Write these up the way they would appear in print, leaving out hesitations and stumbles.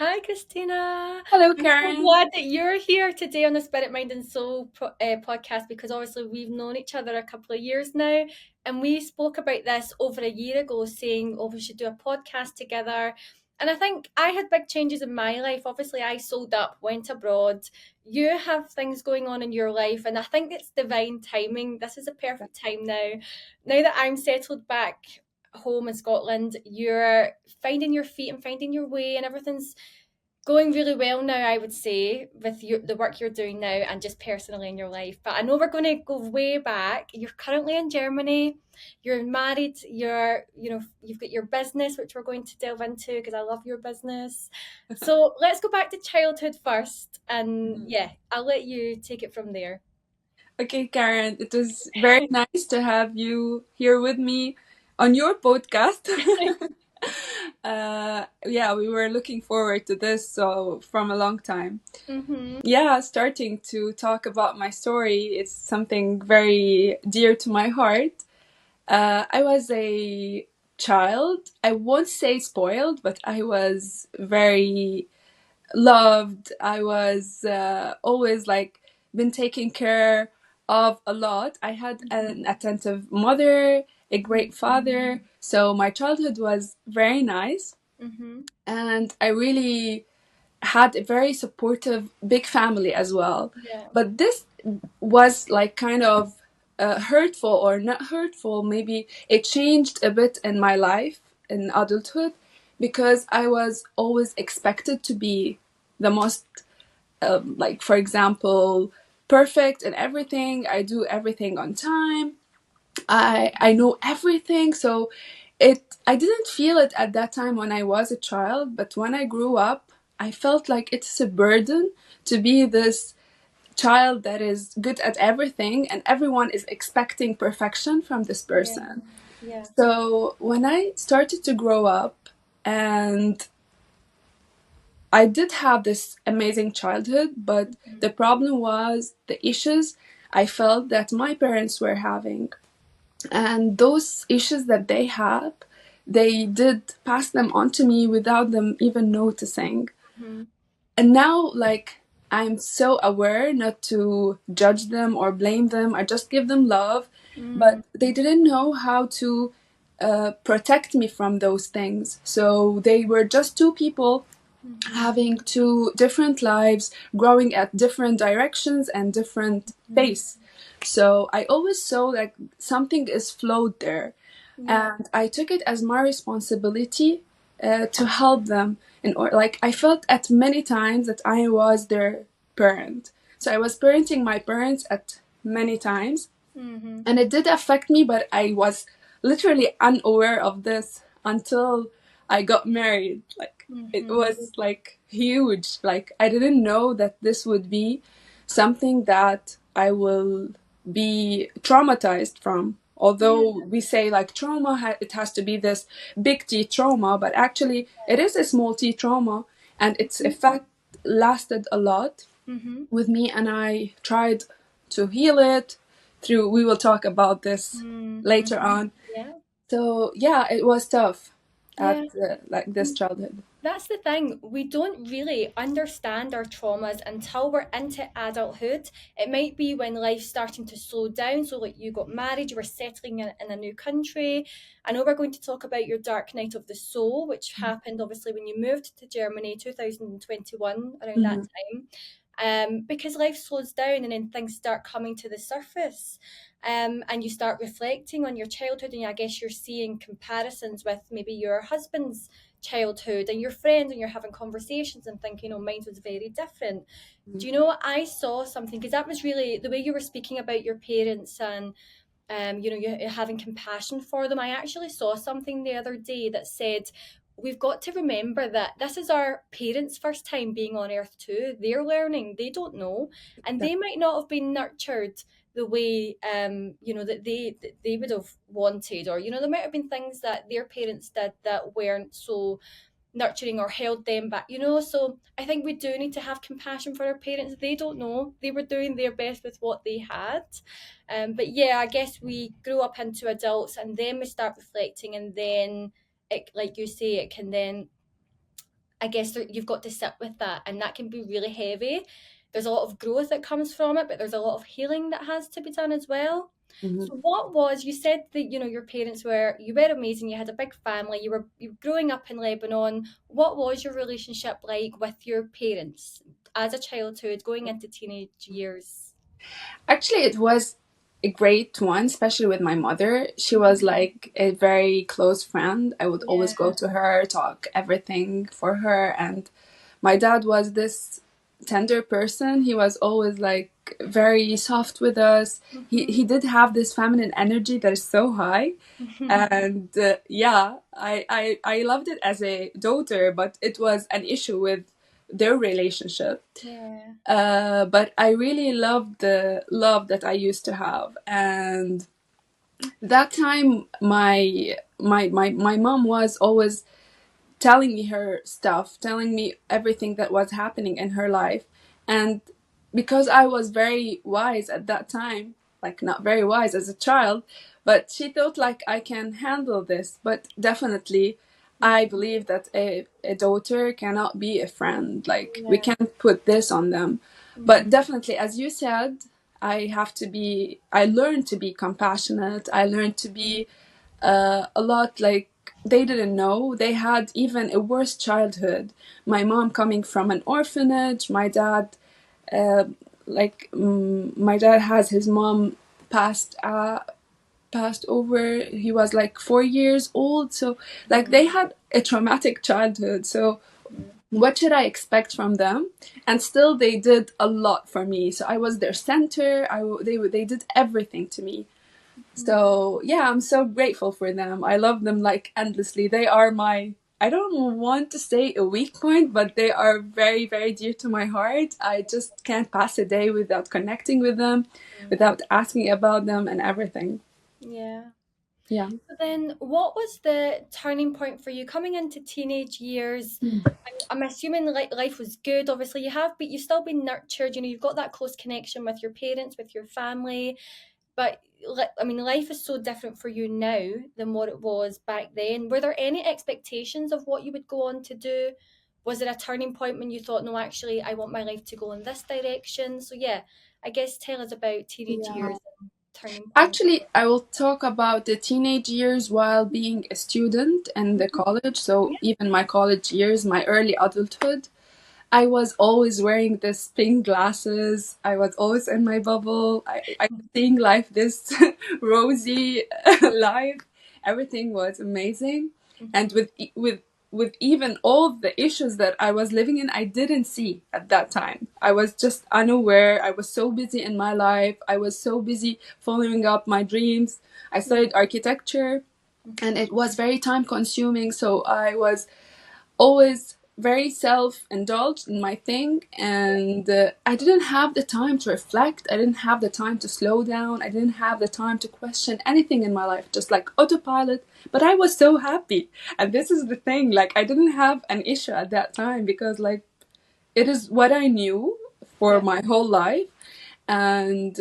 Hi, Christina. Hello, I'm so Karen. glad that you're here today on the Spirit, Mind, and Soul podcast because obviously we've known each other a couple of years now. And we spoke about this over a year ago, saying, oh, we should do a podcast together. And I think I had big changes in my life. Obviously, I sold up, went abroad. You have things going on in your life. And I think it's divine timing. This is a perfect time now. Now that I'm settled back home in Scotland, you're finding your feet and finding your way, and everything's going really well now, I would say, with the work you're doing now and just personally in your life. But I know we're going to go way back. You're currently in Germany. You're married. You've got your business, which we're going to delve into because I love your business. So let's go back to childhood first, and Mhm. yeah, I'll let you take it from there. Okay, Karen, it was very nice to have you here with me on your podcast. Yeah, we were looking forward to this so from a long time. Mm-hmm. Yeah, starting to talk about my story is something very dear to my heart. I was a child. I won't say spoiled, but I was very loved. I was always like been taken care of a lot. I had an attentive mother, a great father. So my childhood was very nice. Mm-hmm. And I really had a very supportive big family as well. Yeah. But this was like kind of hurtful or not hurtful. Maybe it changed a bit in my life in adulthood because I was always expected to be the most, like, for example, perfect in everything. I do everything on time. I know everything. So I didn't feel it at that time when I was a child, but when I grew up, I felt like it's a burden to be this child that is good at everything and everyone is expecting perfection from this Yeah. person. Yeah. So when I started to grow up and I did have this amazing childhood, but the problem was the issues I felt that my parents were having. And those issues that they had, they did pass them on to me without them even noticing. Mm-hmm. And now, like, I'm so aware not to judge them or blame them. I just give them love. Mm-hmm. But they didn't know how to protect me from those things. So they were just two people having two different lives, growing at different directions and different Mm-hmm. pace. So I always saw like something is flawed there, Yeah. and I took it as my responsibility to help them. And or like I felt at many times that I was their parent. So I was parenting my parents at many times, Mm-hmm. and it did affect me, but I was literally unaware of this until I got married. Like it Mm-hmm. was like huge. Like I didn't know that this would be something that I will be traumatized from. Yeah. Although we say like trauma, it has to be this big T trauma, but actually it is a small T trauma, and its effect lasted a lot Mm-hmm. with me, and I tried to heal it through. We will talk about this later Mm-hmm. on. Yeah. So yeah, it was tough at Yeah. like this childhood. That's the thing. We don't really understand our traumas until we're into adulthood. It might be when life's starting to slow down. So, like, you got married, you were settling in a new country. I know we're going to talk about your dark night of the soul, which happened obviously when you moved to Germany 2021, around that Mhm. time. Because life slows down and then things start coming to the surface. And you start reflecting on your childhood, and I guess you're seeing comparisons with maybe your husband's childhood and your friends, and you're having conversations and thinking, oh, mine was very different. Do you know what I saw something? Because that was really the way you were speaking about your parents and you having compassion for them. I actually saw something the other day that said we've got to remember that this is our parents' first time being on earth too. They're learning, they don't know, and they might not have been nurtured the way that they would have wanted, or there might have been things that their parents did that weren't so nurturing or held them back, so I think we do need to have compassion for our parents. They don't know, they were doing their best with what they had. But yeah, I guess we grow up into adults and then we start reflecting, and then it, like you say, it can then I guess you've got to sit with that, and that can be really heavy. There's a lot of growth that comes from it, but there's a lot of healing that has to be done as well. Mhm. So what was, you said that, your parents were, you were amazing, you had a big family, you were growing up in Lebanon. What was your relationship like with your parents as a childhood going into teenage years? Actually, it was a great one, especially with my mother. She was Mhm. like a very close friend. I would always go Yeah. to her, talk everything for her. And my dad was this tender person. He was always like very soft with us. He Mhm. did have this feminine energy that is so high. And yeah, I loved it as a daughter, but it was an issue with their relationship. Yeah. But I really loved the love that I used to have, and that time my mom was always telling me her stuff, telling me everything that was happening in her life. And because I was very wise at that time, like not very wise as a child, but she thought like I can handle this. But definitely, I Mhm. believe that a daughter cannot be a friend. Like we Yeah. can't put this on them. But Mhm. definitely, as you said, I learned to be compassionate. I learned to be a lot like they didn't know. They had even a worse childhood. My mom coming from an orphanage, my dad, uh, my dad has his mom passed over. He was like 4 years old, so like Mhm. they had a traumatic childhood. So Mhm. what should I expect from them? And still, they did a lot for me. So I was their center. They did everything to me. Mhm. So yeah, I'm so grateful for them. I love them like endlessly. They are my, I don't want to say a weak point, but they are very, very dear to my heart. I just can't pass a day without connecting with them, Mhm. without asking about them and everything. Yeah. Yeah. So then, what was the turning point for you coming into teenage years? I'm assuming life was good. Obviously, but you've still been nurtured. You've got that close connection with your parents, with your family. But I mean, life is so different for you now than what it was back then. Were there any expectations of what you would go on to do? Was there a turning point when you thought, no, actually, I want my life to go in this direction? So yeah, I guess tell us about teenage Yeah. years and turning point. Actually, I will talk about the teenage years while being a student in the Mhm. college. So Yeah. even my college years, my early adulthood. I was always wearing this pink glasses. I was always in my bubble. I was seeing life this rosy life. Everything was amazing. And Mhm. with even all the issues that I was living in, I didn't see at that time. I was just unaware. I was so busy in my life. I was so busy following up my dreams. I Yeah. studied architecture and Mhm. it was very time consuming. So I was always very self-indulged in my thing, and I didn't have the time to reflect. I didn't have the time to slow down. I didn't have the time to question anything in my life, just like autopilot. But I was so happy, and this is the thing, like I didn't have an issue at that time because like it is what I knew for Yeah. my whole life. And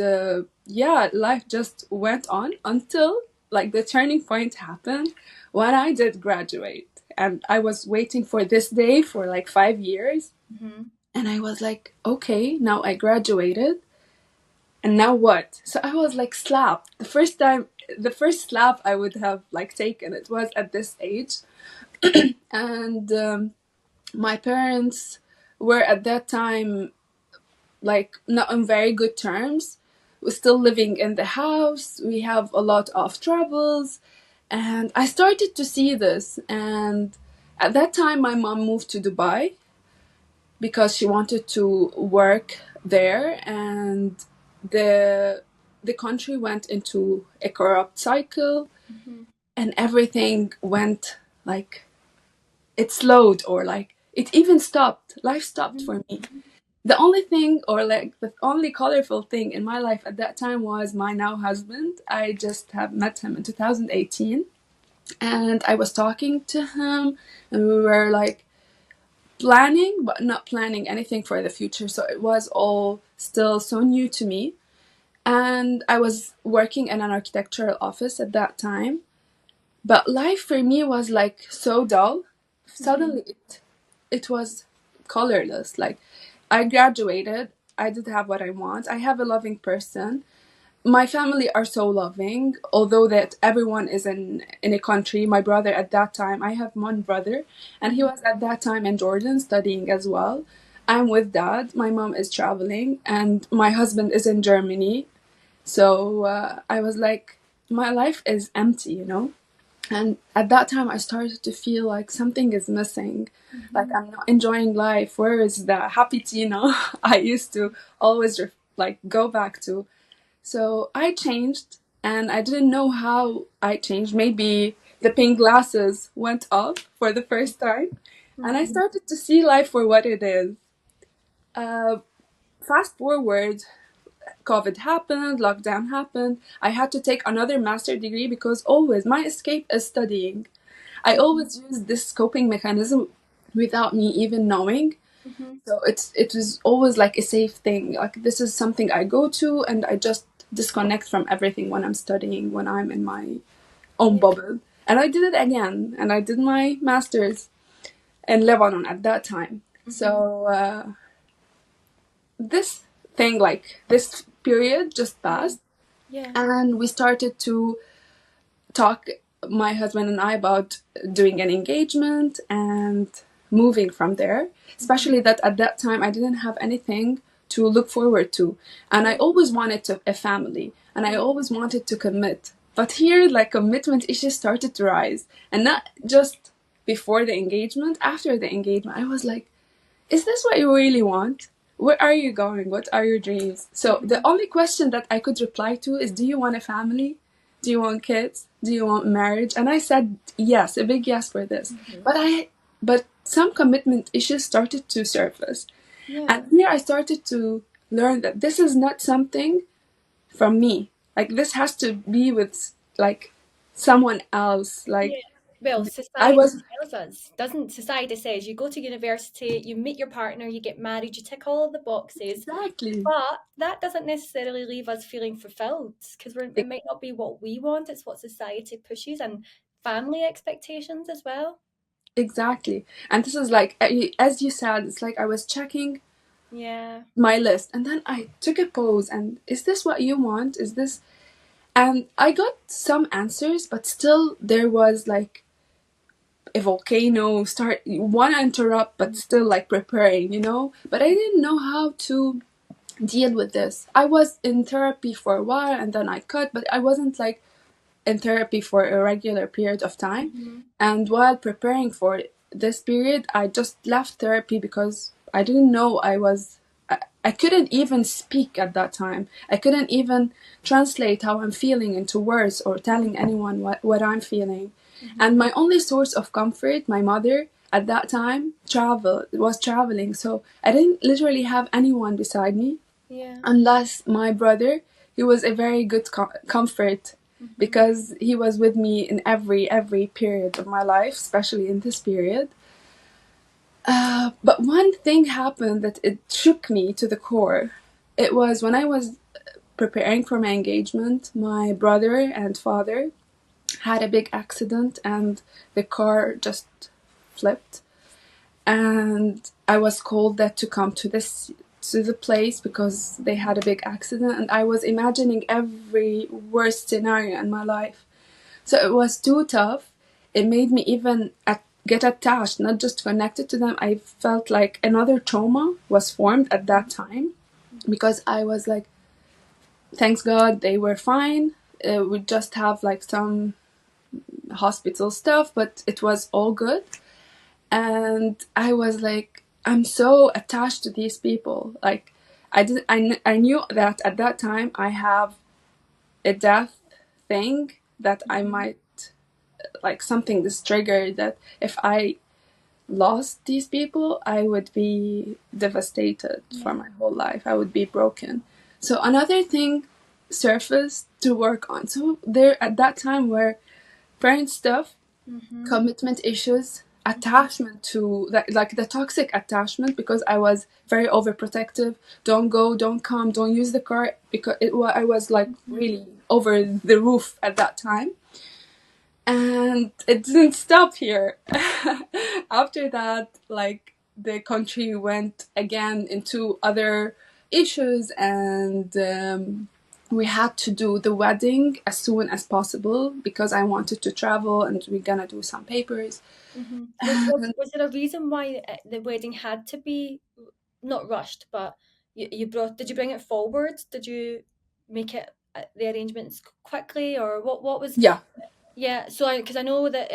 yeah, life just went on until like the turning point happened when I did graduate. And I was waiting for this day for like 5 years. Mhm. And I was like, okay, now I graduated. And now what? So I was like slapped. The first slap I would have like taken, it was at this age. And my parents were at that time like not on very good terms. We're still living in the house. We have a lot of troubles. And I started to see this. And at that time, my mom moved to Dubai because she wanted to work there. And the, the country went into a corrupt cycle Mhm. and everything went like it slowed or like it even stopped. Life stopped Mhm. for me. The only thing or like the only colorful thing in my life at that time was my now husband. I just have met him in 2018 and I was talking to him and we were like planning but not planning anything for the future, so it was all still so new to me. And I was working in an architectural office at that time, but life for me was like so dull. Mhm. Suddenly it it was colorless. Like, I graduated, I did have what I want, I have a loving person, my family are so loving, although that everyone is in a country. My brother at that time, I have one brother, and he Mm-hmm. was at that time in Jordan studying as well. I'm with dad, my mom is traveling, and my husband is in Germany. So I was like, my life is empty, you know. And at that time I started to feel like something is missing, like Mm-hmm. I'm not enjoying life. Where is the happy Tina I used to always like go back to? So I changed, and I didn't know how I changed. Maybe the pink glasses went off for the first time, and I Mm-hmm. started to see life for what it is. Uh, Fast forward, COVID happened, lockdown happened. I had to take another master degree because always my escape is studying. I Mm-hmm. always use this coping mechanism without me even knowing. Mm-hmm. So it was always like a safe thing. Like, this is something I go to, and I just disconnect from everything when I'm studying, when I'm in my own Yeah. bubble. And I did it again, and I did my master's in Lebanon at that time. Mm-hmm. So this thing, like this period, just Yeah. passed, Yeah. and we started to talk, my husband and I, about doing an engagement and moving from there. Mm-hmm. Especially that at that time I didn't have anything to look forward to, and I Yeah. always wanted to a family, and I Yeah. always wanted to commit. But here, like, commitment issues started to rise, and not just before the engagement. After the engagement, I was like, is this what you really want? Where are you going? What are your dreams? So the Mm-hmm. only question that I could reply to is, do you want a family? Do you want kids? Do you want marriage? And I said yes, a big yes for this. Mm-hmm. But some commitment issues started to surface. Yeah. And here I started to learn that this is not something from me. Like, this has to be with, like, someone else. Yeah. Like, Well, I society was tells us, doesn't society says you go to university, you meet your partner, you get married, you tick all of the boxes, exactly. but that doesn't necessarily leave us feeling fulfilled because it might not be what we want, it's what society pushes and family expectations as well. Exactly. And this is like, as you said, it's like I was checking Yeah. my list, and then I took a pause, and is this what you want? Is this? And I got some answers, but still there was like a volcano start, you want to interrupt, but still like preparing, you know? But I didn't know how to deal with this. I was in therapy for a while, and then I cut, but I wasn't like in therapy for a regular period of time. Mm-hmm. And while preparing for this period, I just left therapy because I didn't know I couldn't even speak at that time. I couldn't even translate how I'm feeling into words or telling anyone what I'm feeling. Mm-hmm. And my only source of comfort, my mother, at that time, was traveling. So I didn't literally have anyone beside me, Yeah. unless my brother. He was a very good comfort, Mm-hmm. because he was with me in every period of my life, especially in this period. But one thing happened that it shook me to the core. It was when I was preparing for my engagement. My brother and father had a big accident, and the car just flipped, and I was called that to come to the place because they had a big accident, and I was imagining every worst scenario in my life. So it was too tough. It made me even get attached, not just connected to them. I felt like another trauma was formed at that time, because I was like, thanks God they were fine. We just have like some hospital stuff, but it was all good. And I was like, I'm so attached to these people. Like, I knew that at that time I have a death thing, that I Mm-hmm. might, like, something this triggered, that if I lost these people, I would be devastated for Yeah. my whole life. I would be broken. So another thing surfaced to work on. So there at that time were parent stuff, Mm-hmm. commitment issues, Mm-hmm. attachment to like the toxic attachment, because I was very overprotective. Don't go, don't come, don't use the car, because I was like Mm-hmm. really over the roof at that time. And it didn't stop here. After that, like, the country went again into other issues, and we had to do the wedding as soon as possible because I wanted to travel and we're gonna do some papers. Mm-hmm. And Was there a reason why the wedding had to be not rushed, but you brought, did you bring it forward? Did you make it the arrangements quickly, or what was, yeah. yeah, so because I know that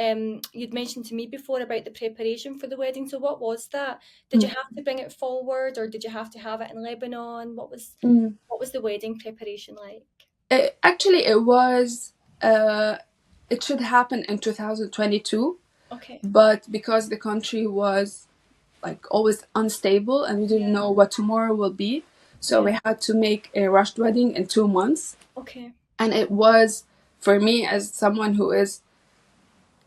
you'd mentioned to me before about the preparation for the wedding. So what was that? Did you have to bring it forward, or did you have to have it in Lebanon? Mm. What was the wedding preparation like? Actually, uh, it should happen in 2022, Okay. but because the country was like always unstable and we didn't Yeah. know what tomorrow will be, so Yeah. we had to make a rushed wedding in 2 months. Okay. And it was, for me as someone who is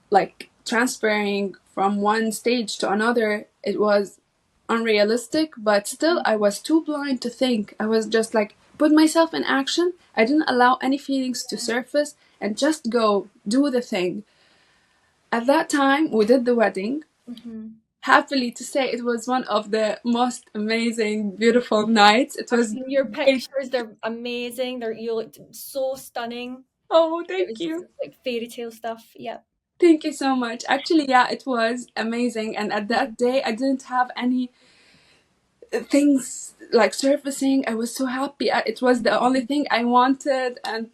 like transferring from one stage to another, it was unrealistic, but still I was too blind to think. I was just like put myself in action. I didn't allow any feelings to surface and just go do the thing. At that time we did the wedding. Mm-hmm. Happily to say, it was one of the most amazing beautiful nights. It I've was seen your very, pictures. They're amazing. You looked so stunning. oh, It thank was you. like fairy tale stuff. Yeah. Thank you so much. Actually, yeah, it was amazing. And at Mhm. that day, I didn't have any things like surfacing. I was so happy. It was the only thing I wanted. And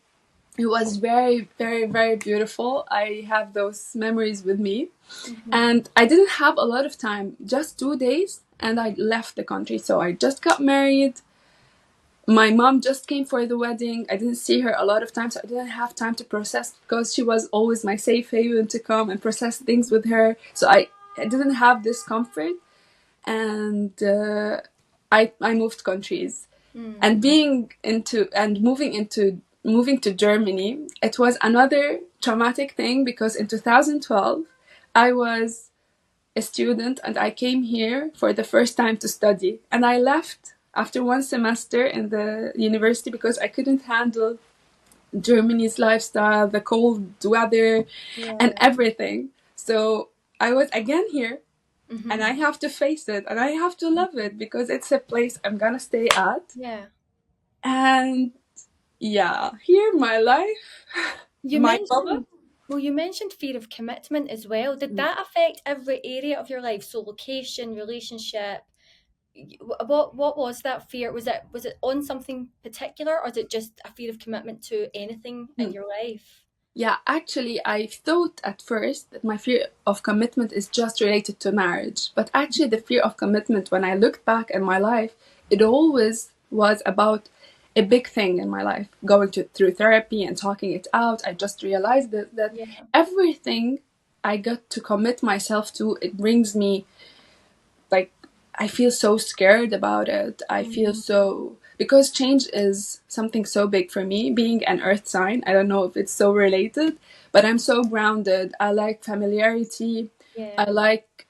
it was very, very, very beautiful. I have those memories with me. Mhm. And I didn't have a lot of time, just 2 days, and I left the country. So I just got married. My mom just came for the wedding. I didn't see her a lot of times, so I didn't have time to process because she was always my safe haven to come and process things with her. So I didn't have this comfort, and I moved countries. Mm. And moving to Germany, it was another traumatic thing because in 2012 I was a student and I came here for the first time to study. And I left after one semester in the university because I couldn't handle Germany's lifestyle, the cold weather, and Yeah. everything. So I was again here and I Mhm. have to face it and I have to love it because it's a place I'm gonna stay at. Yeah. And yeah, here my life, You my bubble. mentioned, well, you mentioned fear of commitment as well. Did that affect every area of your life? So location, relationship. What was that fear? Was it on something particular, or is it just a fear of commitment to anything in your life? Yeah, actually, I thought at first that my fear of commitment is just related to marriage. But actually, the fear of commitment, when I looked back in my life, it always was about a big thing in my life. Going through therapy and talking it out, I just realized that Yeah. everything I got to commit myself to, it brings me like I feel so scared about it. I feel Mm. so because change is something so big for me. Being an earth sign, I don't know if it's so related, but I'm so grounded. I like familiarity. I Yeah. like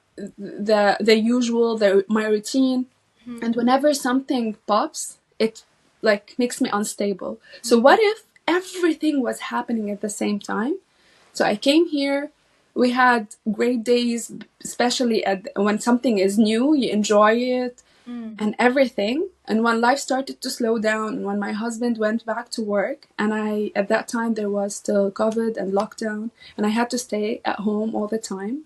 the usual, my routine. And Mhm. whenever something pops, it like makes me unstable. So Mhm. what if everything was happening at the same time? So I came here. We had great days, especially when something is new, you enjoy it Mm. and everything. And when life started to slow down, and when my husband went back to work, and at that time, there was still COVID and lockdown, and I had to stay at home all the time,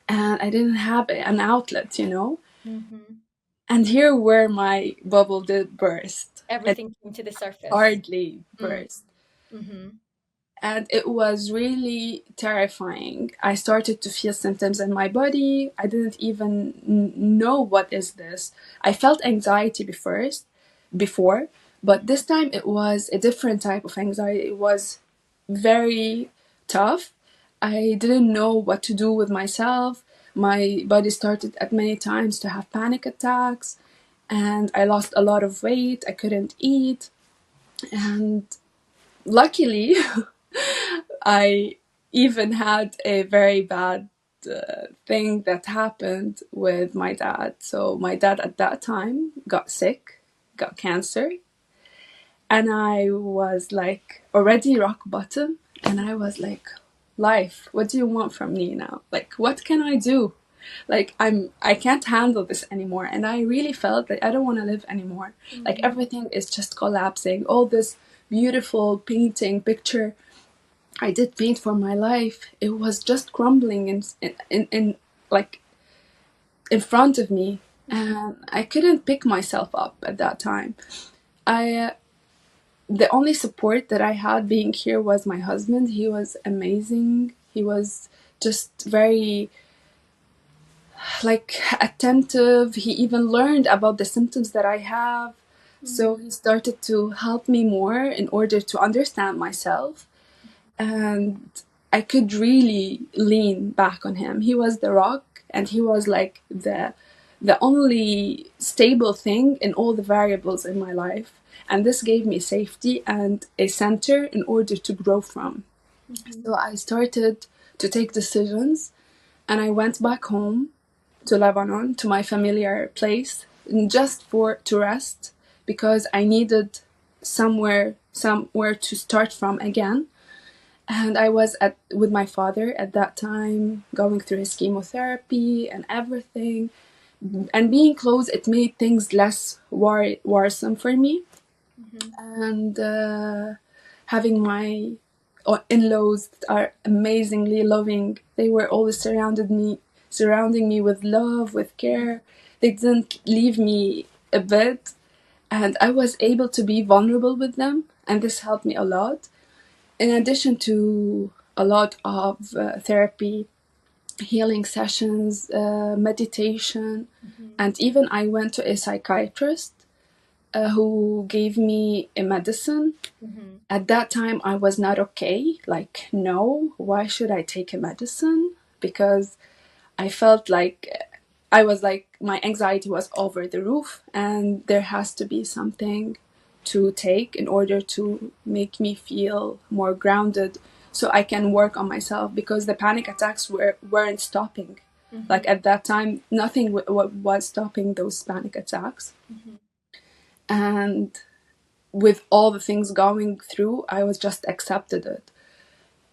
and I didn't have an outlet. Mhm. And here where my bubble did burst. It Everything came to the surface. hardly Mm. burst. Mhm. And it was really terrifying. I started to feel symptoms in my body. I didn't even know what is this. I felt anxiety before, but this time it was a different type of anxiety. It was very tough. I didn't know what to do with myself. My body started at many times to have panic attacks, and I lost a lot of weight. I couldn't eat, and luckily I even had a very bad thing that happened with my dad. So my dad at that time got sick, got cancer, and I was like already rock bottom. And I was like, life, what do you want from me now? Like, what can I do? like I can't handle this anymore. And I really felt that I don't want to live anymore. Like Mm-hmm. everything is just collapsing. All this beautiful painting picture I did paint for my life, it was just crumbling in like in front of me, and I couldn't pick myself up at that time. I The only support that I had being here was my husband. He was amazing. He was just very like attentive. He even learned about the symptoms that I have. So Mm-hmm. he started to help me more in order to understand myself. And I could really lean back on him. He was the rock, and he was like the only stable thing in all the variables in my life. And this gave me safety and a center in order to grow from. Mm-hmm. So I started to take decisions, and I went back home to Lebanon, to my familiar place, just for to rest, because I needed somewhere to start from again. And I was at with my father at that time, going through his chemotherapy and everything. And being close, it made things less worrisome for me. Mm-hmm. And having my in-laws that are amazingly loving, they were always surrounding me with love, with care. They didn't leave me a bit, and I was able to be vulnerable with them, and this helped me a lot. In addition to a lot of therapy, healing sessions, meditation, Mm-hmm. and even I went to a psychiatrist who gave me a medicine. Mm-hmm. At that time, I was not okay. Like, no, why should I take a medicine? Because I felt like I was like, my anxiety was over the roof, and there has to be something to take in order to make me feel more grounded so I can work on myself, because the panic attacks weren't stopping. Mm-hmm. Like at that time, nothing was stopping those panic attacks. Mm-hmm. And with all the things going through, I was just accepted it.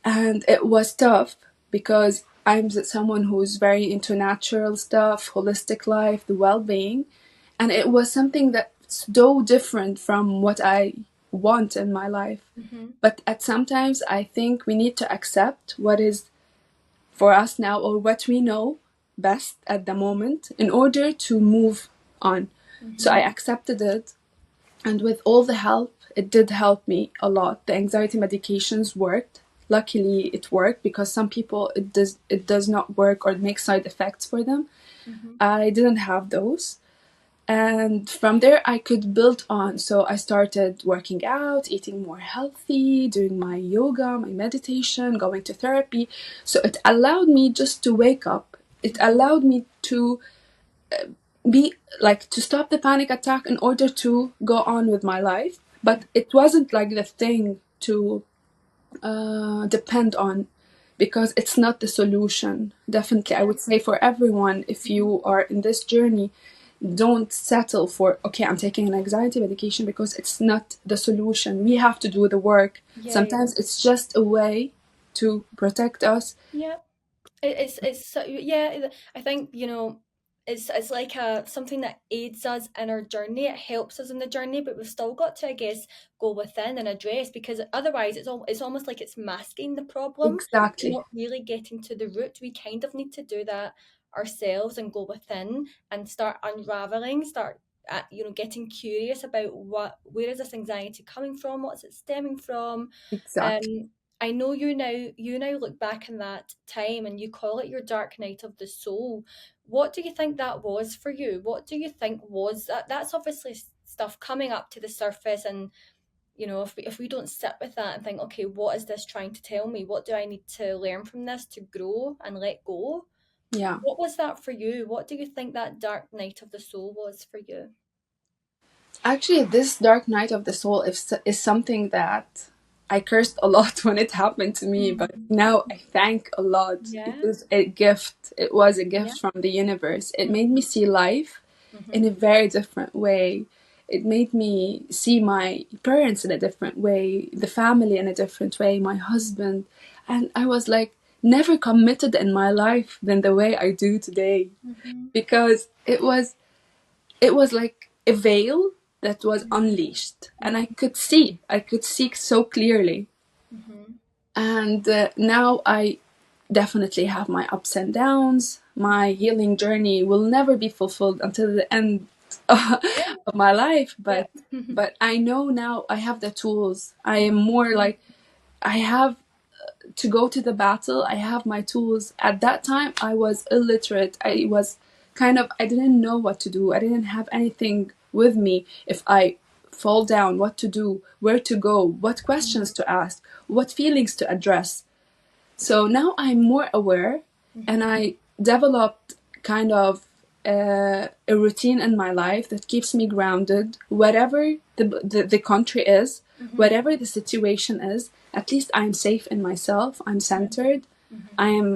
And it was tough because I'm someone who's very into natural stuff, holistic life, the well-being, and it was something that's so different from what I want in my life. Mm-hmm. But at sometimes I think we need to accept what is for us now, or what we know best at the moment, in order to move on. So I Mm-hmm. accepted it, and with all the help, it did help me a lot. The anxiety medications worked. Luckily, it worked, because some people it does not work or it makes side effects for them. Mm-hmm. I didn't have those. And from there, I could build on. So I started working out, eating more healthy, doing my yoga, my meditation, going to therapy. So it allowed me just to wake up. It allowed me to be like to stop the panic attack in order to go on with my life. But it wasn't like the thing to depend on, because it's not the solution. Definitely, I Yeah. would say for everyone, if Mm-hmm. you are in this journey, don't settle for, okay, I'm taking an anxiety medication, because it's not the solution. We have to do the work. Yeah. Yeah. Sometimes it's just a way to protect us. Yeah. It's yeah. I think it's like a something that aids us in our journey. It helps us in the journey, but we've still got to, I guess, go within and address, because otherwise it's almost like it's masking the problem. We're Exactly. not really getting to the root. We kind of need to do that ourselves and go within and start unraveling. Start. Getting curious about where is this anxiety coming from? What's it stemming from? Exactly. Um, I know you now look back in that time and you call it your dark night of the soul. What do you think that was for you? What do you think was that? That's obviously stuff coming up to the surface, and if we don't sit with that and think, okay, what is this trying to tell me? What do I need to learn from this to grow and let go? Yeah. What was that for you? What do you think that dark night of the soul was for you? Actually, this dark night of the soul is something that I cursed a lot when it happened to me, but Mhm. now I thank a lot. It Yeah, was a gift. It was a yeah. gift from the universe. It made me Mm-hmm. see life in a Mm-hmm. very different way. It made me see my parents in a different way, the family in a different way, my husband. And I was like, never committed in my life than the way I do today, Mm-hmm. because it was like a veil that was Mm-hmm. unleashed, and I could see so clearly. Mm-hmm. And now I definitely have my ups and downs. My healing journey will never be fulfilled until the end Yeah. of my life, Yeah. but I know now I have the tools. I am more like, I have to go to the battle. I have my tools. At that time I was illiterate. I didn't know what to do. I didn't have anything with me. If I fall down, what to do, where to go, what questions to ask, what feelings to address. So now I'm more aware, and Mm-hmm. I developed kind of a routine in my life that keeps me grounded, whatever the country is, Mm-hmm. whatever the situation is. At least I'm safe in myself. I'm centered. Mm-hmm. I am.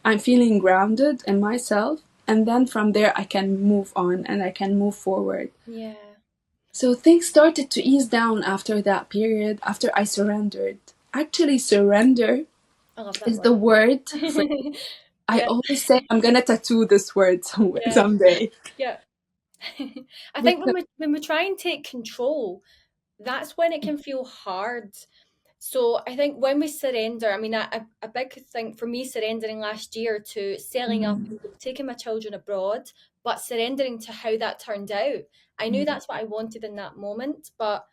I'm feeling grounded in myself, and then from there I can move on and I can move forward. Yeah. So things started to ease down after that period, after I surrendered. Actually, surrender I love that is the word. word for. I Yeah. always say I'm gonna tattoo this word Yeah. someday. Yeah. I think when Because we try and take control, that's when it can feel hard. So I think when we surrender, I mean, a big thing for me, surrendering last year to selling up mm, and taking my children abroad, but surrendering to how that turned out. I knew mm, that's what I wanted in that moment, but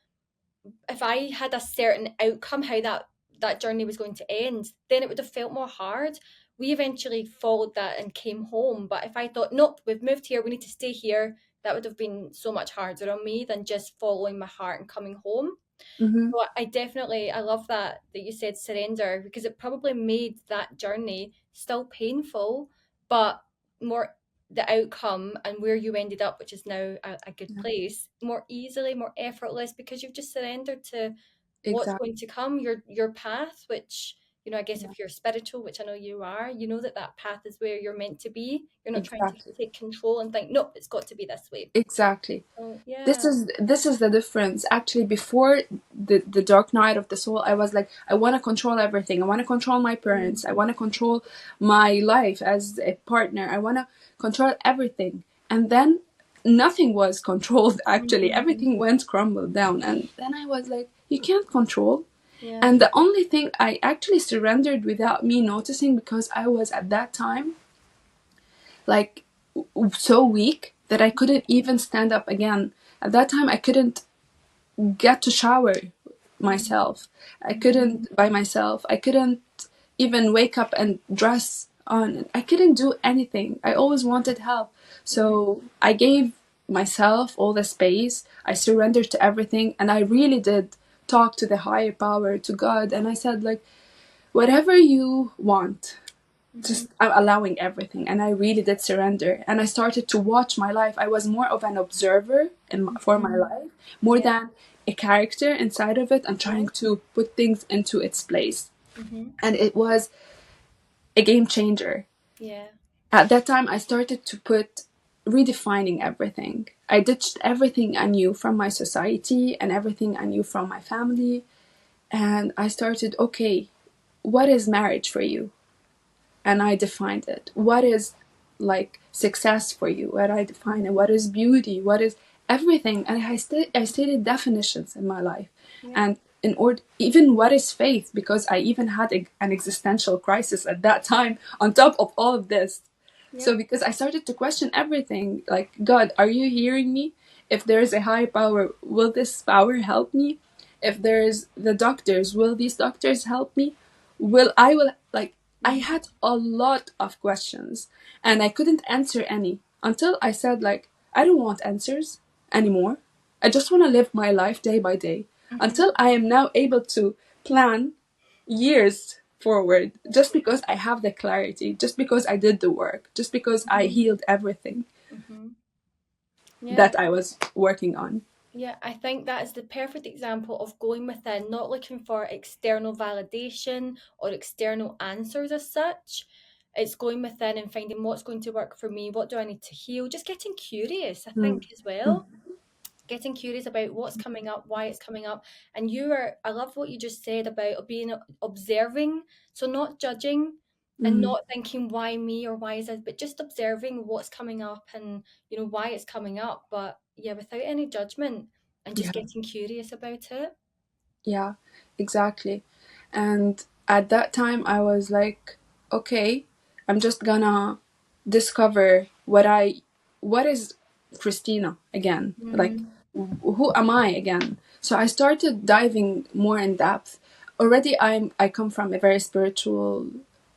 if I had a certain outcome, how that journey was going to end, then it would have felt more hard. We eventually followed that and came home. But if I thought, nope, we've moved here, we need to stay here, that would have been so much harder on me than just following my heart and coming home. mhm, So I definitely, I love that you said surrender, because it probably made that journey still painful, but more the outcome and where you ended up, which is now a good yeah, place, more easily, more effortless, because you've just surrendered to what's exactly, going to come, your path, which, I guess yeah, if you're spiritual, which I know you are, you know that that path is where you're meant to be. You're not trying to exactly, take control and think, nope, it's got to be this way. exactly. So This yeah. is this is the difference. Actually, before the dark night of the soul, I was like, I want to control everything. I want to control my parents. I want to control my life as a partner. I want to control everything. And then nothing was controlled. Actually, Mhm. everything went crumbled down. And then I was like, you can't control. Yeah. And the only thing, I actually surrendered without me noticing, because I was at that time like so weak that I couldn't even stand up again. At that time, I couldn't get to shower Mhm. myself. I Mhm. couldn't by myself. I couldn't even wake up and dress on. I couldn't do anything. I always wanted help. Mhm. So I gave myself all the space. I surrendered to everything, and I really did talk to the higher power, to God, and I said, like, whatever you want, Mhm. just I'm allowing everything. And I really did surrender, and I started to watch my life. I was more of an observer for my Mhm. life, more Yeah. than a character inside of it and Yeah. trying to put things into its place. Mhm. And it was a game changer. Yeah. At that time I started to put redefining everything. I ditched everything I knew from my society and everything I knew from my family, and I started, okay, what is marriage for you? And I defined it. What is like success for you? What I define it. What is beauty? What is everything? And I stated definitions in my life, Yeah. and in order, even what is faith, because I even had an existential crisis at that time on top of all of this. Yeah. So because I started to question everything, like, God, are you hearing me? If there is a higher power, will this power help me? If there's the doctors, will these doctors help me? Will like, I Mhm. had a lot of questions, and I couldn't answer any until I said, like, I don't want answers anymore. I just want to live my life day by day, Mhm. until I am now able to plan years forward, just because I have the clarity, just because I did the work, just because I Mhm. healed everything Mhm. Yeah. that I was working on. Yeah, I think that is the perfect example of going within, not looking for external validation or external answers as such. It's going within and finding what's going to work for me, what do I need to heal, just getting curious, I Mm. think, as well. Getting curious about what's coming up, why it's coming up. And I love what you just said about being observing, so not judging. and Mm-hmm. not thinking why me or why is this, but just observing what's coming up and why it's coming up, but yeah, without any judgment and just Yeah. getting curious about it. Yeah, exactly. And at that time, I was like, okay, I'm just gonna discover what is Christina again? Like, Mm, who am I again? So I started diving more in depth. Already, I come from a very spiritual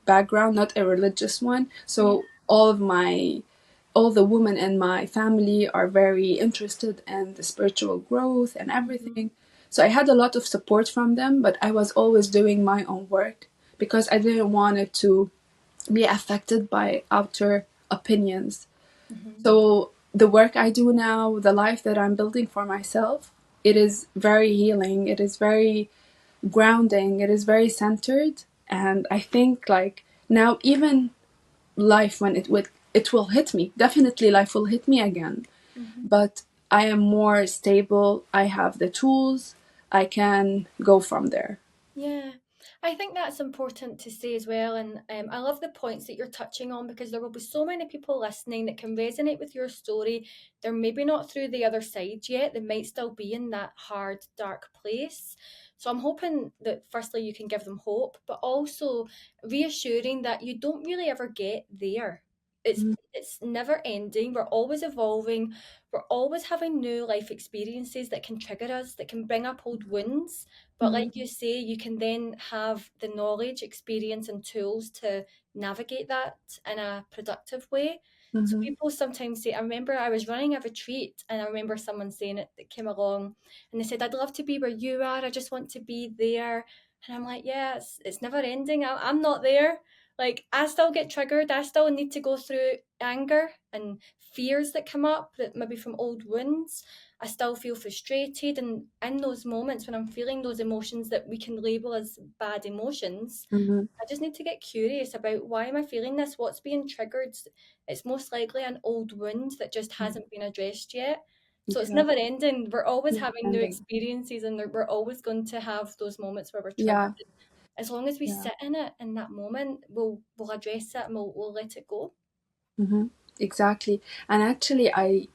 background, not a religious one. yeah. So all the women in my family are very interested in the spiritual growth and Mhm, everything. So I had a lot of support from them, but I was always doing my own work because I didn't want it to be affected by outer opinions. mhm, So the work I do now, the life that I'm building for myself, it is very healing. It is very grounding. It is very centered. And I think like now even life when it will hit me. Definitely life will hit me again. mhm. But I am more stable. I have the tools. I can go from there. Yeah, I think that's important to say as well. And I love the points that you're touching on because there will be so many people listening that can resonate with your story. They're maybe not through the other side yet, they might still be in that hard, dark place. So I'm hoping that firstly you can give them hope, but also reassuring that you don't really ever get there. It's never ending. We're always evolving. We're always having new life experiences that can trigger us, that can bring up old wounds, but Mm-hmm. like you say, you can then have the knowledge, experience, and tools to navigate that in a productive way. So Mm-hmm. people sometimes say, I remember I was running a retreat and I remember someone saying it that came along and they said, I'd love to be where you are. I just want to be there. And I'm like, yeah, it's never ending. I'm not there. Like, I still get triggered. I still need to go through anger and fears that come up that maybe from old wounds. I still feel frustrated. And in those moments when I'm feeling those emotions that we can label as bad emotions, Mm-hmm. I just need to get curious about why am I feeling this? What's being triggered? It's most likely an old wound that just hasn't been addressed yet. So it's never Exactly. ending. We're always Yeah. having And new then, experiences and we're always going to have those moments where we're triggered. yeah. As long as we Yeah. sit in it in that moment, we'll address it and we'll let it go. Mm-hmm. Exactly. And actually, I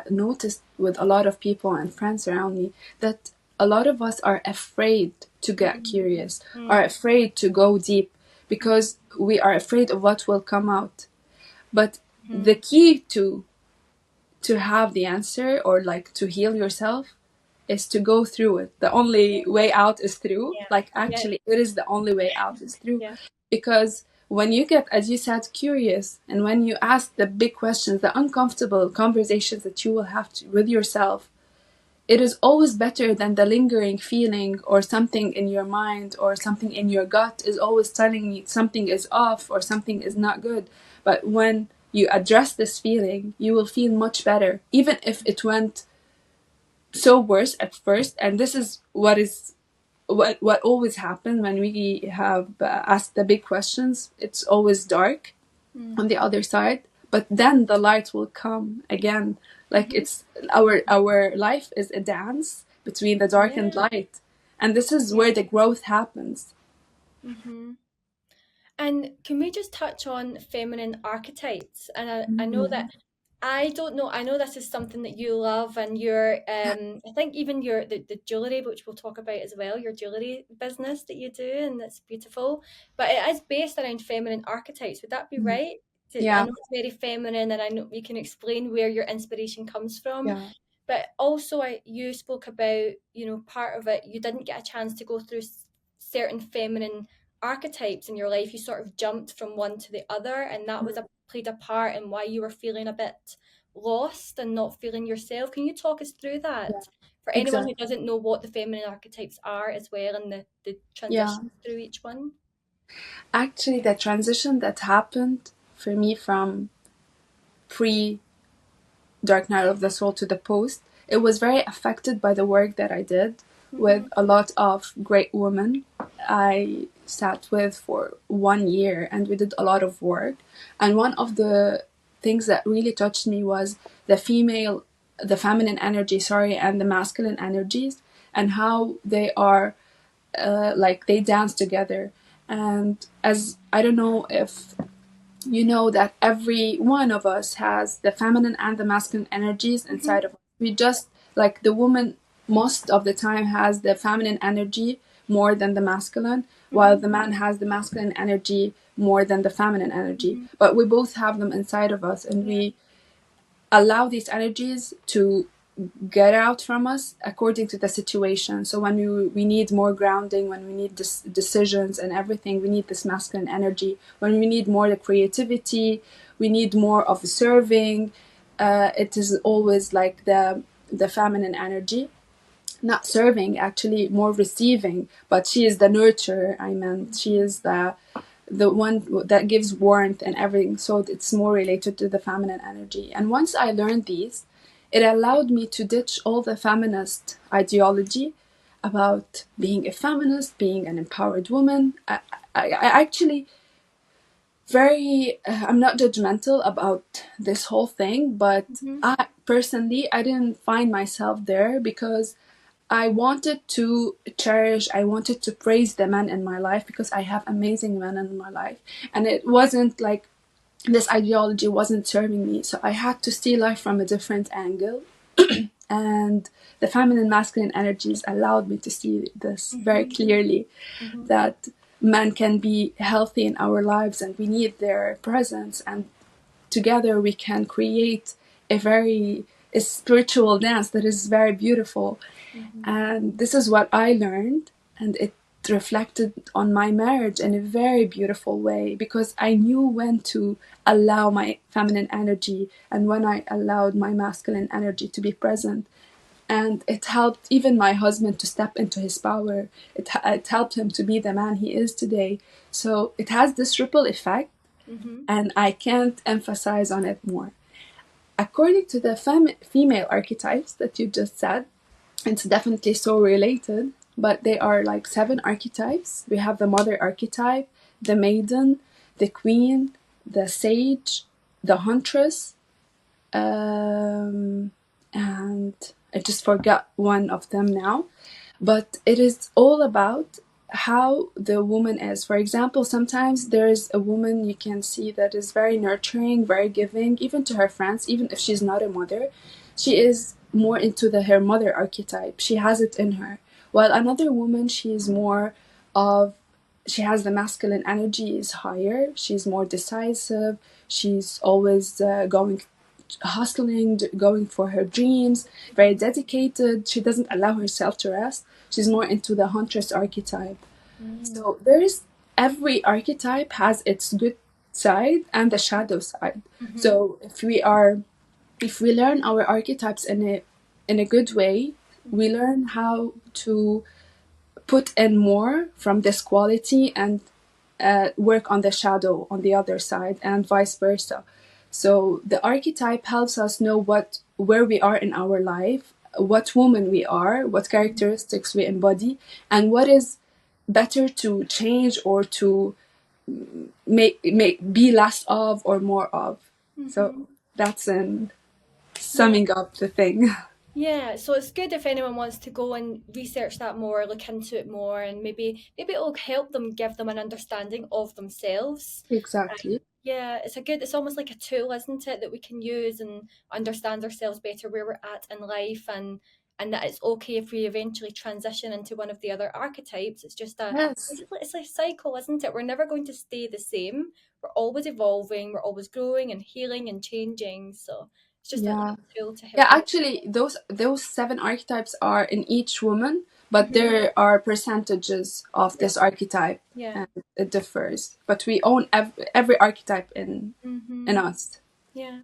noticed with a lot of people and friends around me that a lot of us are afraid to get Mm, curious, are mm, afraid to go deep because we are afraid of what will come out. But the mhm. key to have the answer or like to heal yourself is to go through it. The only way out is through. Yeah, Like yeah, actually it is the only way out is through. yeah. Because when you get, as you said, curious and when you ask the big questions, the uncomfortable conversations that you will have with yourself, it is always better than the lingering feeling or something in your mind or something in your gut is always telling you something is off or something is not good. But when you address this feeling, you will feel much better, even if it went so worse at first. And this is what always happens when we have asked the big questions. It's always dark Mm, on the other side, but then the light will come again. Like mhm. it's our life is a dance between the dark and Yeah, light, and this is yeah. where the growth happens. Hmm. And can we just touch on feminine archetypes? And I know that Mm-hmm. I don't know. I know this is something that you love, and your I think even the jewelry, which we'll talk about as well, your jewelry business that you do, and that's beautiful. But it is based around feminine archetypes. Would that be right? I Yeah, know it's very feminine, and I know you can explain where your inspiration comes from. yeah, But also, you spoke about part of it. You didn't get a chance to go through certain feminine archetypes in your life. You sort of jumped from one to the other, and that was a played a part in why you were feeling a bit lost and not feeling yourself. Can you talk us through yeah, that for anyone who exactly. doesn't know what the feminine archetypes are as well and the Yeah, transitions through each one? actually, the transition that happened for me from pre Dark Night of the Soul to the Post, it was very affected by the work that I did with Mm-hmm. a lot of great women I sat with for 1 year and we did a lot of work. And one of the things that really touched me was the feminine energy, sorry, and the masculine energies and how they are like they dance together. And as I don't know if you know that every one of us has the feminine and the masculine energies Mm-hmm. inside of us. We just, like the woman most of the time has the feminine energy more than the masculine, while Mm-hmm. the man has the masculine energy more than the feminine energy. Mm-hmm. But we both have them inside of us, and Yeah. we allow these energies to get out from us according to the situation. So when we need more grounding, when we need decisions and everything, we need this masculine energy. When we need more the creativity, we need more of the serving. It is always like the feminine energy, not serving, actually more receiving. But she is the nurturer. I meant she is the one that gives warmth and everything. So it's more related to the feminine energy. And once I learned these, it allowed me to ditch all the feminist ideology about being a feminist, being an empowered woman. I actually I'm not judgmental about this whole thing, but Mm-hmm. I personally, I didn't find myself there because I wanted to cherish, I wanted to praise the men in my life because I have amazing men in my life. And it wasn't like this ideology wasn't serving me. So I had to see life from a different angle. And the feminine masculine energies allowed me to see this very Mm-hmm. clearly, Mm-hmm. that men can be healthy in our lives and we need their presence, and together we can create a spiritual dance that is very beautiful. Mm-hmm. And this is what I learned, and it reflected on my marriage in a very beautiful way because I knew when to allow my feminine energy and when I allowed my masculine energy to be present. And it helped even my husband to step into his power. It helped him to be the man he is today. So it has this ripple effect, Mm-hmm. and I can't emphasize on it more. According to the female archetypes that you just said, it's definitely so related, but they are like 7 archetypes. We have the mother archetype, the maiden, the queen, the sage, the huntress, and I just forgot one of them now. But it is all about how the woman is. For example, sometimes there's a woman you can see that is very nurturing, very giving, even to her friends, even if she's not a mother. She is more into her mother archetype. She has it in her. While another woman, she is more of, she has the masculine energy is higher. She's more decisive. She's always going hustling, going for her dreams, very dedicated. She doesn't allow herself to rest. She's more into the huntress archetype. Mm-hmm. So there's every archetype has its good side and the shadow side. Mm-hmm. So if we learn our archetypes in a good way, we Mm-hmm. learn how to put in more from this quality and work on the shadow on the other side, and vice versa. So the archetype helps us know where we are in our life, what woman we are, what characteristics we embody, and what is better to change or to make be less of or more of. Mm-hmm. So that's in Yeah. summing up the thing. Yeah, so it's good if anyone wants to go and research that more, look into it more, and maybe it'll help them, give them an understanding of themselves. Exactly. Yeah, it's almost like a tool, isn't it, that we can use and understand ourselves better, where we're at in life, and that it's okay if we eventually transition into one of the other archetypes. It's just Yes. it's a cycle, isn't it? We're never going to stay the same. We're always evolving, we're always growing and healing and changing. So it's just a Yeah. little tool to Yeah, help you. actually, those 7 archetypes are in each woman, but Hmm. there are percentages of Yeah, this archetype, yeah. and it differs. But we own every archetype in Hmm. us. Yeah.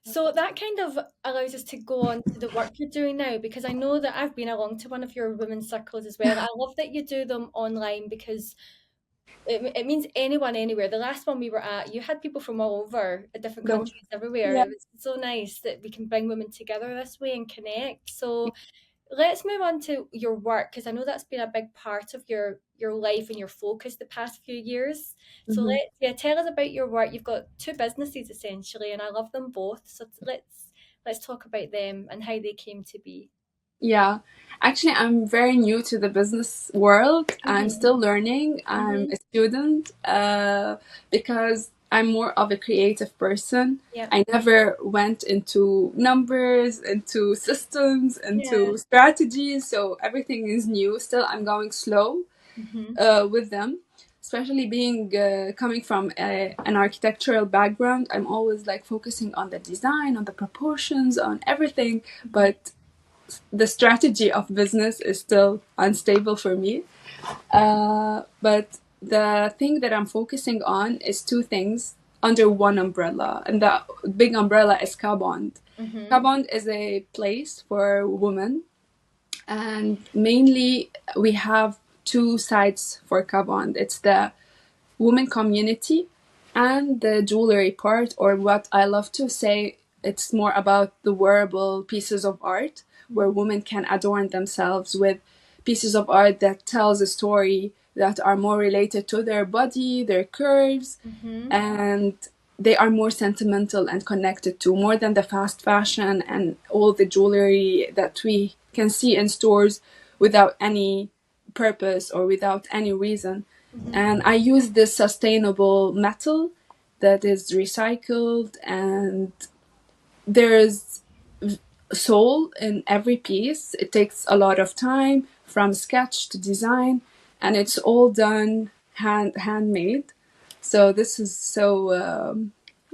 So that kind of allows us to go on to the work you're doing now, because I know that I've been along to one of your women's circles as well. I love that you do them online because it means anyone, anywhere. The last one we were at, you had people from all over, different The countries, everywhere. Yeah. It was so nice that we can bring women together this way and connect. So let's move on to your work, because I know that's been a big part of your life and your focus the past few years. So Mhm. tell us about your work. You've got 2 businesses essentially, and I love them both. So let's talk about them and how they came to be. Yeah. Actually, I'm very new to the business world. I'm Mm-hmm. still learning. I'm Mm-hmm. a student because I'm more of a creative person. Yeah. I never went into numbers, into systems, Yeah. into strategies. So everything is new. Still, I'm going slow Mm-hmm. with them. Especially being coming from an architectural background, I'm always like focusing on the design, on the proportions, on everything. Mm-hmm. But the strategy of business is still unstable for me. But the thing that I'm focusing on is two things under one umbrella, and the big umbrella is Kabond. Mm-hmm. Kabond is a place for women, and mainly we have two sides for Kabond. It's the women community and the jewelry part, or what I love to say, it's more about the wearable pieces of art where women can adorn themselves with pieces of art that tells a story that are more related to their body, their curves, Mm-hmm. and they are more sentimental and connected to more than the fast fashion and all the jewelry that we can see in stores without any purpose or without any reason. Mm-hmm. And I use this sustainable metal that is recycled, and there's soul in every piece. It takes a lot of time from sketch to design, and it's all done handmade. So this is so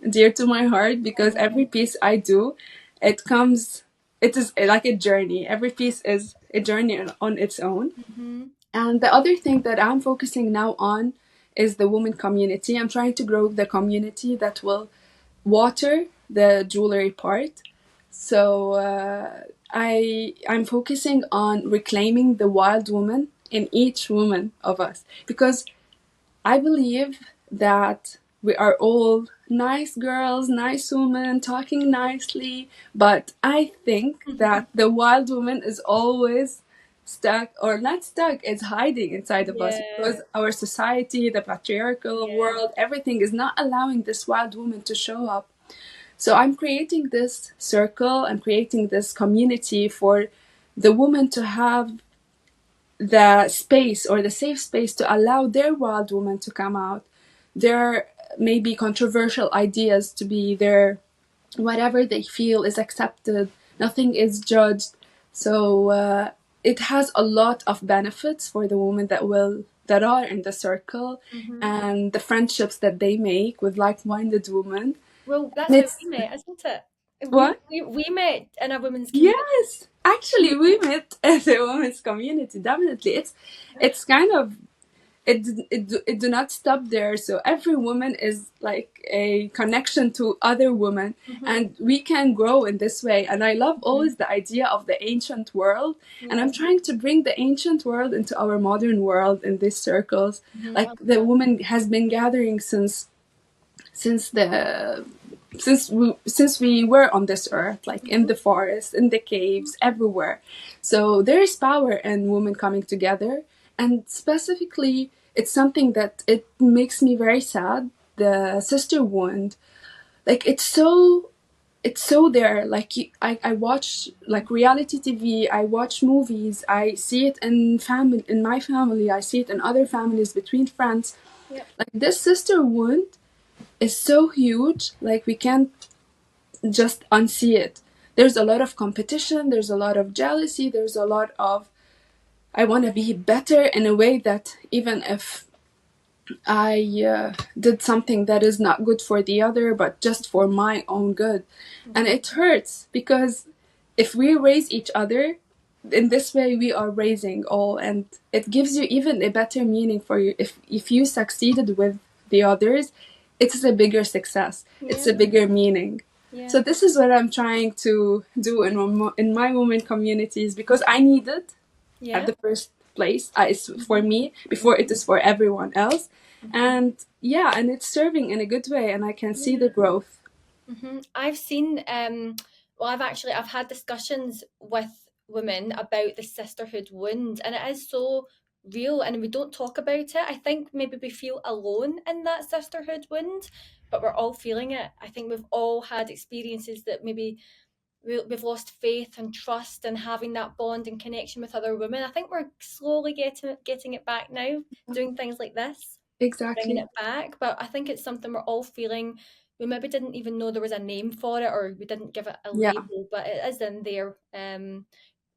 dear to my heart because every piece I do, it comes. It is like a journey. Every piece is a journey on its own. Mm-hmm. And the other thing that I'm focusing now on is the women community. I'm trying to grow the community that will water the jewelry part. So I'm focusing on reclaiming the wild woman in each woman of us because I believe that we are all nice girls, nice women, talking nicely, but I think Mm-hmm. that the wild woman is always stuck, or not stuck, it's hiding inside of us Yeah. because our society, the patriarchal Yeah. world, everything is not allowing this wild woman to show up. So I'm creating this circle, I'm creating this community for the woman to have the space or the safe space to allow their wild woman to come out, their maybe controversial ideas to be there, whatever they feel is accepted, nothing is judged. So it has a lot of benefits for the women that are in the circle Mm-hmm. and the friendships that they make with like-minded women. Well, And that's how it's we met, isn't it? We, what? we we met in a women's community. Yes, actually, we met as a women's community. Definitely, it's kind of it do not stop there. So every woman is like a connection to other women, Mm-hmm. and we can grow in this way. And I love Mm-hmm. always the idea of the ancient world, and Yeah. I'm trying to bring the ancient world into our modern world in these circles. Mm-hmm. I Like love the that. woman has been gathering since the since we were on this earth, like in Mm-hmm. the forest, in the caves, everywhere. So there is power in women coming together, and specifically, it's something that it makes me very sad. The sister wound, like it's so there. Like I watch like reality TV, I watch movies, I see it in family, in my family, I see it in other families between friends. Yeah. Like this sister wound is so huge, like we can't just unsee it. There's a lot of competition, there's a lot of jealousy, there's a lot of I want to be better in a way that even if I did something that is not good for the other, but just for my own good. And Mm-hmm. it hurts because if we raise each other, in this way we are raising all, and it gives you even a better meaning for you. If you succeeded with the others, it's a bigger success, it's Yeah. a bigger meaning. Yeah. So this is what I'm trying to do in my women communities because I need it at Yeah. the first place. It's for Mm-hmm. me before it Mm-hmm. is for everyone else. Mm-hmm. And yeah, and it's serving in a good way, and I can see Yeah. the growth. I've seen well, I've had discussions with women about the sisterhood wound, and it is so real, and we don't talk about it. I think maybe we feel alone in that sisterhood wound, but we're all feeling it. I think we've all had experiences that maybe we've lost faith and trust and having that bond and connection with other women. I think we're slowly getting it back now, doing things like this, bringing Exactly. it back. But I think it's something we're all feeling. We maybe didn't even know there was a name for it, or we didn't give it a Yeah. label, but it is in there.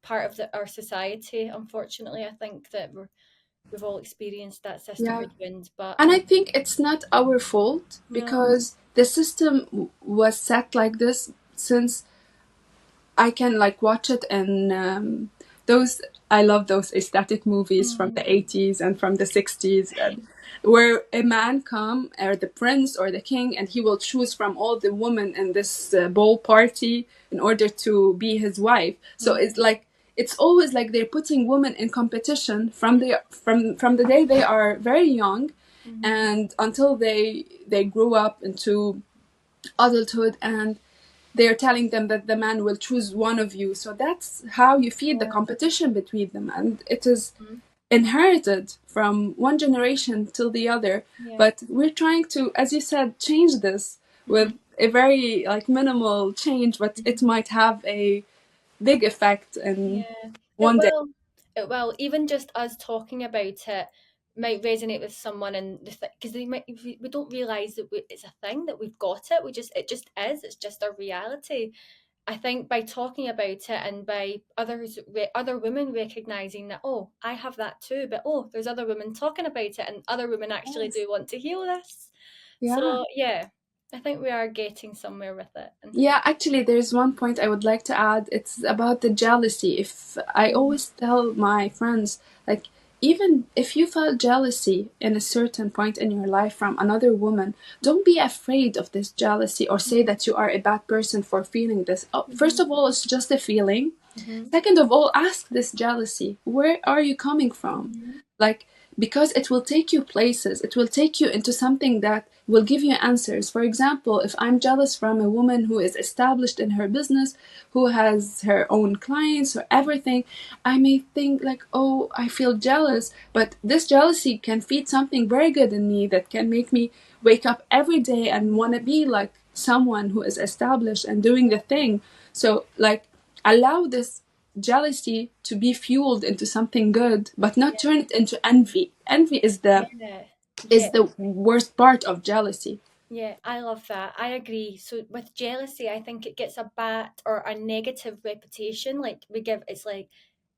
Part of our society. Unfortunately, I think that we've all experienced that Yeah. sisterhood wound. But And I think it's not our fault no, because the system was set like this since I can like watch it and those I love those aesthetic movies from the mm, 80s and from the 60s and where a man come or the prince or the king and he will choose from all the women in this ball party in order to be his wife. So it's mm, like it's always like they're putting women in competition from the day they are very young mm, and until they grow up into adulthood and they're telling them that the man will choose one of you. So that's how you feed the yeah, competition between them. And it is mm, inherited from one generation till the other. yeah, But we're trying to, as you said, change this with mhm, a very like minimal change, but it mhm. might have a big effect in Yeah, it one day. will. It will. Even just us talking about it might resonate with someone, and because they might we don't realize that it's a thing that we've got it. It just is. It's just our reality. I think by talking about it and by other women recognizing that, oh, I have that too, but oh, there's other women talking about it, and other women actually Yes. do want to heal this. Yeah. So yeah, I think we are getting somewhere with it and Yeah, healing. actually, there's one point I would like to add. It's about the jealousy. If I Mm, always tell my friends, like, even if you felt jealousy in a certain point in your life from another woman, don't be afraid of this jealousy or say mm, that you are a bad person for feeling this. Oh, first mhm, of all, it's just a feeling. mhm, Second of all, ask this jealousy. Where are you coming from? mhm, Like, because it will take you places, it will take you into something that will give you answers. For example, if I'm jealous from a woman who is established in her business, who has her own clients or everything, I may think, like, oh, I feel jealous. But this jealousy can feed something very good in me that can make me wake up every day and want to be like someone who is established and doing the thing. So, like, allow this jealousy to be fueled into something good, but not turn it into envy. Envy yeah, yeah. is the worst part of jealousy. Yeah, I love that. I agree. So with jealousy, I think it gets a bad or a negative reputation. Like we give, it's like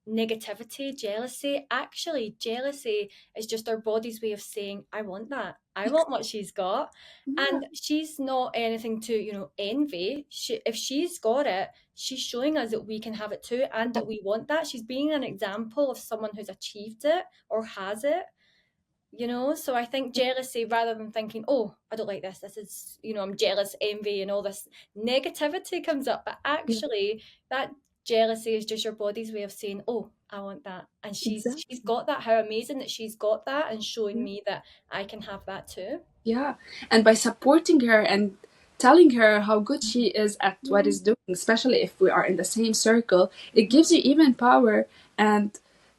negativity, jealousy. Actually, jealousy is just our body's way of saying, I want that. I want what she's got. Yeah, And she's not anything to, envy. If she's got it, she's showing us that we can have it too and that we want that. She's being an example of someone who's achieved it or has it. So I think jealousy, rather than thinking, oh, I don't like this is, I'm jealous, envy, and all this negativity comes up. But yeah, actually, that jealousy is just your body's way of saying, oh, I want that. And she's exactly. got that. How amazing that she's got that and showing Yeah. me that I can have that too. Yeah, and by supporting her and telling her how good she is at what Yeah. is doing, especially if we are in the same circle, it gives you even power and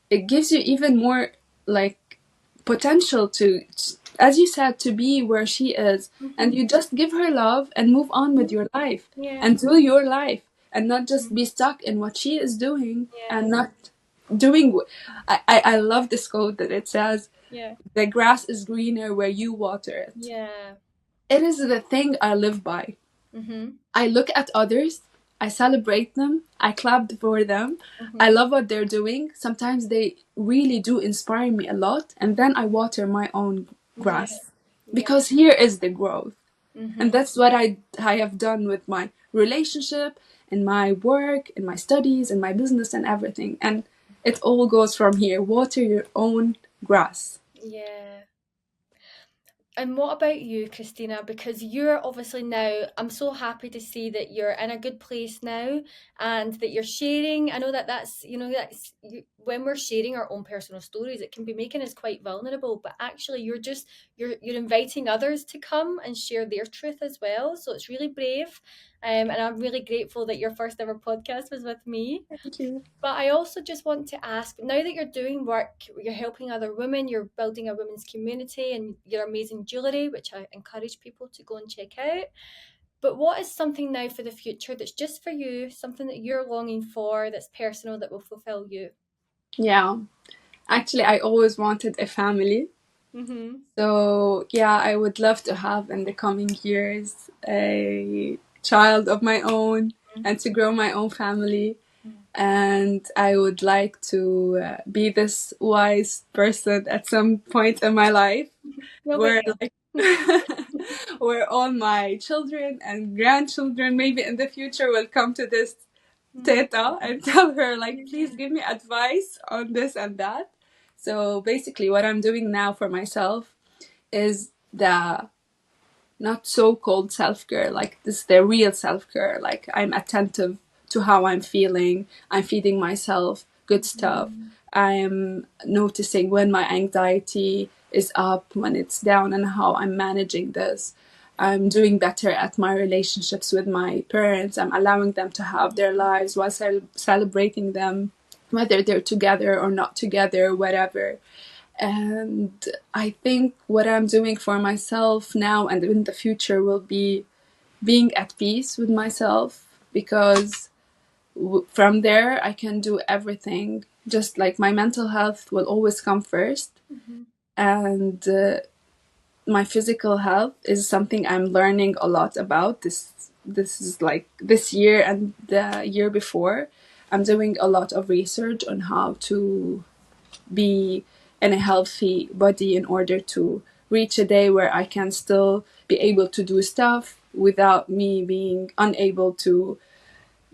it gives you even more like potential to, as you said, to be where she is. And Mm-hmm. you just give her love and move on with Hmm. your life Yeah. and do your life and not Mm. just be stuck in what she is doing Yeah. and not doing. I love this quote that it says, Yeah. the grass is greener where you water it. Yeah. It is the thing I live by. Mm-hmm. I look at others, I celebrate them, I clap for them, I Mm-hmm. love what they're doing. Sometimes they really do inspire me a lot, and then I water my own Yeah. grass Yeah. because here is the growth. And Mm-hmm. that's what I have done with my relationship, in my work, in my studies, in my business, and everything. And it all goes from here. Water your own grass. Yeah. And what about you, Christina? Because you're obviously now, I'm so happy to see that you're in a good place now and that you're sharing. I know that when we're sharing our own personal stories, it can be making us quite vulnerable, but actually you're inviting others to come and share their truth as well. So it's really brave. And I'm really grateful that your first ever podcast was with me. Thank you. But I also just want to ask, now that you're doing work, you're helping other women, you're building a women's community and your amazing jewellery, which I encourage people to go and check out. But what is something now for the future that's just for you, something that you're longing for, that's personal, that will fulfill you? Yeah. Actually, I always wanted a family. Mm-hmm. So, yeah, I would love to have in the coming years a child of my own and to grow my own family. And I would like to be this wise person at some point in my life We'll get where, like, there. where all my children and grandchildren maybe in the future will come to this Mm. teta and tell her, like, please give me advice on this and that. So basically, what I'm doing now for myself is the not so called self care, like this is the real self care. Like, I'm attentive to how I'm feeling, I'm feeding myself good stuff, I'm noticing when my anxiety is up, when it's down, and how I'm managing this. I'm doing better at my relationships with my parents. I'm allowing them to have their lives while celebrating them, whether they're together or not together, whatever. And I think what I'm doing for myself now and in the future will be being at peace with myself, because from there I can do everything. Just like my mental health will always come first, Mm-hmm. and my physical health is something I'm learning a lot about. This is like this year and the year before. I'm doing a lot of research on how to be in a healthy body in order to reach a day where I can still be able to do stuff without me being unable to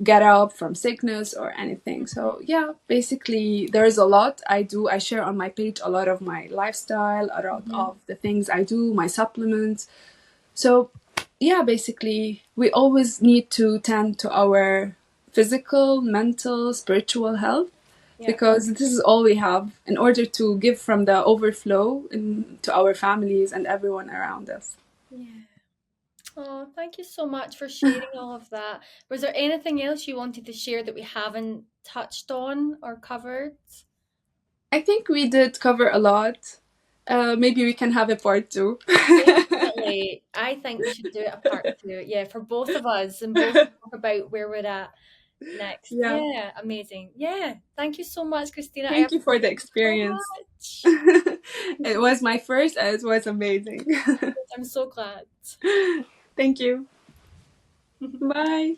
get up from sickness or anything. So yeah, basically there's a lot I do. I share on my page a lot of my lifestyle, a lot Mm-hmm. of the things I do, my supplements. So yeah, basically we always need to tend to our physical, mental, spiritual health, Yeah. because this is all we have in order to give from the overflow to our families and everyone around us. Yeah. Oh, thank you so much for sharing all of that. Was there anything else you wanted to share that we haven't touched on or covered? I think we did cover a lot. Maybe we can have a part two. Definitely. I think we should do it a part two. Yeah, for both of us and both talk about where we're at next. Yeah. Yeah, amazing. Yeah. Thank you so much, Christina. I Thank you for the appreciate it so experience. much. It was my first and it was amazing. I'm so glad. Thank you. Bye.